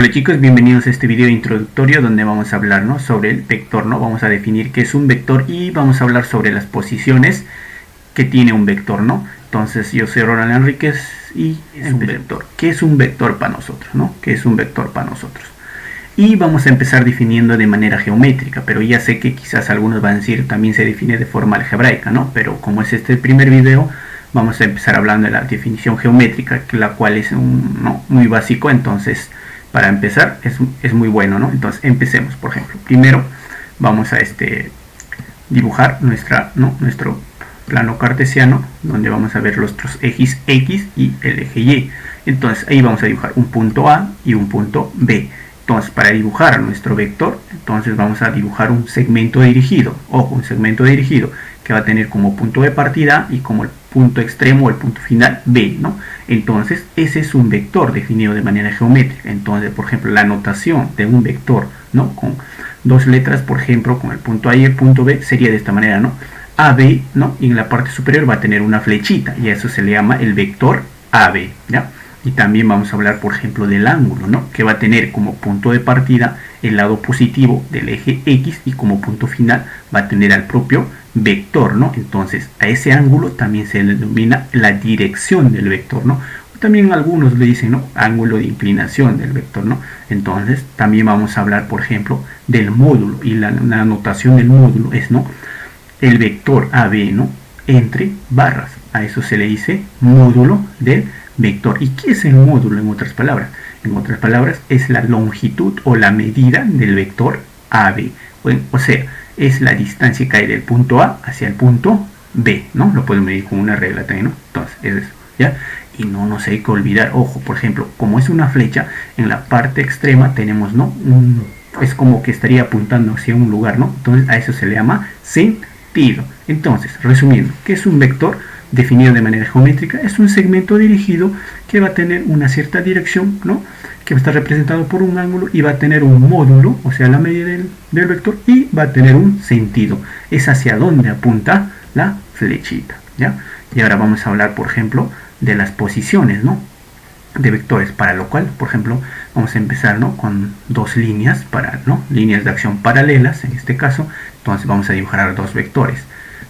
Hola chicos, bienvenidos a este video introductorio donde vamos a hablar, ¿no?, sobre el vector, ¿no? Vamos a definir qué es un vector y vamos a hablar sobre las posiciones que tiene un vector, ¿no? Entonces yo soy Ronald Enríquez y es un vector. ¿Qué es un vector para nosotros, no? ¿Qué es un vector para nosotros? Y vamos a empezar definiendo de manera geométrica, pero ya sé que quizás algunos van a decir también se define de forma algebraica, ¿no? Pero como es este el primer video, vamos a empezar hablando de la definición geométrica, la cual es muy básico. Entonces, para empezar es muy bueno, ¿no? Entonces empecemos. Por ejemplo, primero vamos a dibujar nuestro plano cartesiano, donde vamos a ver los ejes X y el eje Y. Entonces ahí vamos a dibujar un punto A y un punto B. Entonces, para dibujar nuestro vector, entonces vamos a dibujar un segmento dirigido. Ojo, un segmento dirigido que va a tener como punto de partida y como el punto extremo o el punto final B, ¿no? Entonces, ese es un vector definido de manera geométrica. Entonces, por ejemplo, la notación de un vector, ¿no?, con dos letras, por ejemplo, con el punto A y el punto B, sería de esta manera, ¿no? AB, ¿no? Y en la parte superior va a tener una flechita, y a eso se le llama el vector AB, ¿ya? Y también vamos a hablar, por ejemplo, del ángulo, ¿no?, que va a tener como punto de partida el lado positivo del eje X y como punto final va a tener al propio vector, ¿no? Entonces, a ese ángulo también se le denomina la dirección del vector, ¿no? También algunos le dicen, ¿no?, ángulo de inclinación del vector, ¿no? Entonces, también vamos a hablar, por ejemplo, del módulo, y la notación del módulo es, ¿no?, el vector AB, ¿no?, entre barras. A eso se le dice módulo del vector. ¿Y qué es el módulo, en otras palabras? En otras palabras, es la longitud o la medida del vector AB. O sea, es la distancia que hay del punto A hacia el punto B, ¿no? Lo podemos medir con una regla también, ¿no? Entonces, es eso, ¿ya? Y no nos hay que olvidar, ojo, por ejemplo, como es una flecha, en la parte extrema tenemos, ¿no?, es como que estaría apuntando hacia un lugar, ¿no? Entonces, a eso se le llama sentido. Entonces, resumiendo, ¿qué es un vector? Definido de manera geométrica, es un segmento dirigido que va a tener una cierta dirección, ¿no?, que va a estar representado por un ángulo, y va a tener un módulo, o sea, la medida del vector, y va a tener un sentido. Es hacia donde apunta la flechita, ¿ya? Y ahora vamos a hablar, por ejemplo, de las posiciones, ¿no?, de vectores, para lo cual, por ejemplo, vamos a empezar, ¿no?, con dos líneas, líneas de acción paralelas, en este caso. Entonces vamos a dibujar dos vectores,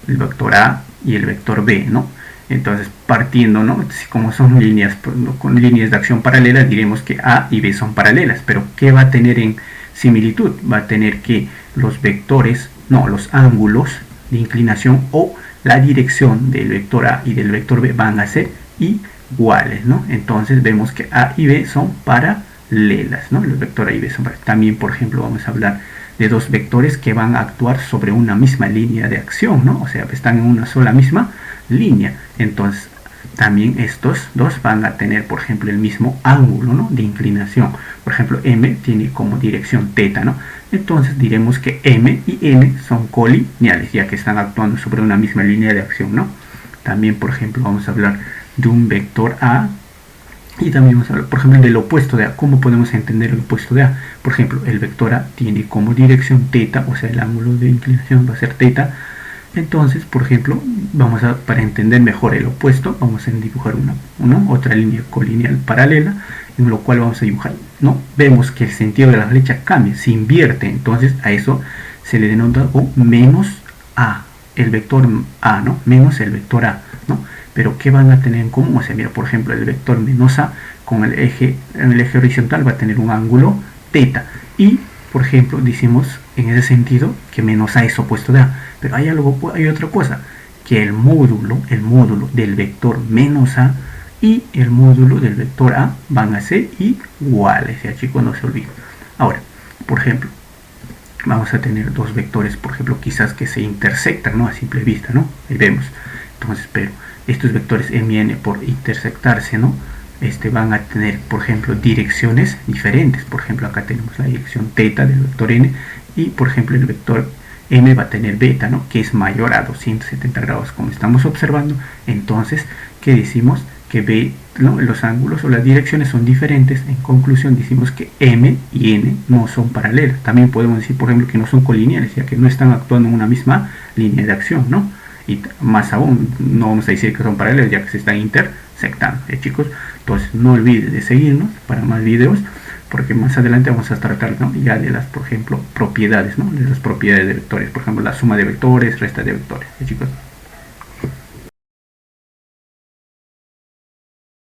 el vector A y el vector B, ¿no? Entonces, partiendo, ¿no?, como son líneas con líneas de acción paralelas, diremos que A y B son paralelas. Pero ¿qué va a tener en similitud? Va a tener que los vectores, los ángulos de inclinación o la dirección del vector A y del vector B van a ser iguales, ¿no? Entonces vemos que A y B son paralelas, ¿no? Los vectores A y B son paralelas. También, por ejemplo, vamos a hablar de dos vectores que van a actuar sobre una misma línea de acción, ¿no? O sea, están en una sola misma línea. Entonces, también estos dos van a tener, por ejemplo, el mismo ángulo, ¿no?, de inclinación. Por ejemplo, M tiene como dirección θ, ¿no? Entonces diremos que M y N son colineales, ya que están actuando sobre una misma línea de acción, ¿no? También, por ejemplo, vamos a hablar de un vector A. Y también vamos a hablar, por ejemplo, del opuesto de A. ¿Cómo podemos entender el opuesto de A? Por ejemplo, el vector A tiene como dirección θ, o sea, el ángulo de inclinación va a ser θ. Entonces, por ejemplo, para entender mejor el opuesto, vamos a dibujar otra línea colineal paralela, en lo cual vamos a dibujar, ¿no? Vemos que el sentido de la flecha cambia, se invierte. Entonces, a eso se le denota menos A, el vector A, ¿no?, menos el vector A, ¿no? Pero ¿qué van a tener en común? O sea, mira, por ejemplo, el vector menos A con el eje horizontal va a tener un ángulo θ. Y, por ejemplo, decimos en ese sentido que menos A es opuesto de A. Pero hay otra cosa, que el módulo del vector menos A y el módulo del vector A van a ser iguales, ya chicos, no se olviden. Ahora, por ejemplo, vamos a tener dos vectores, por ejemplo, quizás que se intersectan, ¿no?, a simple vista, ¿no? Ahí vemos. Entonces, pero estos vectores M y N, por intersectarse, ¿no?, van a tener, por ejemplo, direcciones diferentes. Por ejemplo, acá tenemos la dirección θ del vector N, y por ejemplo el vector M va a tener beta, ¿no?, que es mayor a 270 grados, como estamos observando. Entonces, ¿qué decimos? Que B, ¿no?, los ángulos o las direcciones son diferentes. En conclusión, decimos que M y N no son paralelas. También podemos decir, por ejemplo, que no son colineales, ya que no están actuando en una misma línea de acción, ¿no? Y más aún, no vamos a decir que son paralelas, ya que se están intersectando, chicos. Entonces, no olvides de seguirnos para más videos. porque más adelante vamos a tratar, ¿no?, ya de las, por ejemplo, propiedades, ¿no?, de las propiedades de vectores, por ejemplo, la suma de vectores, resta de vectores, ¿sí, chicos?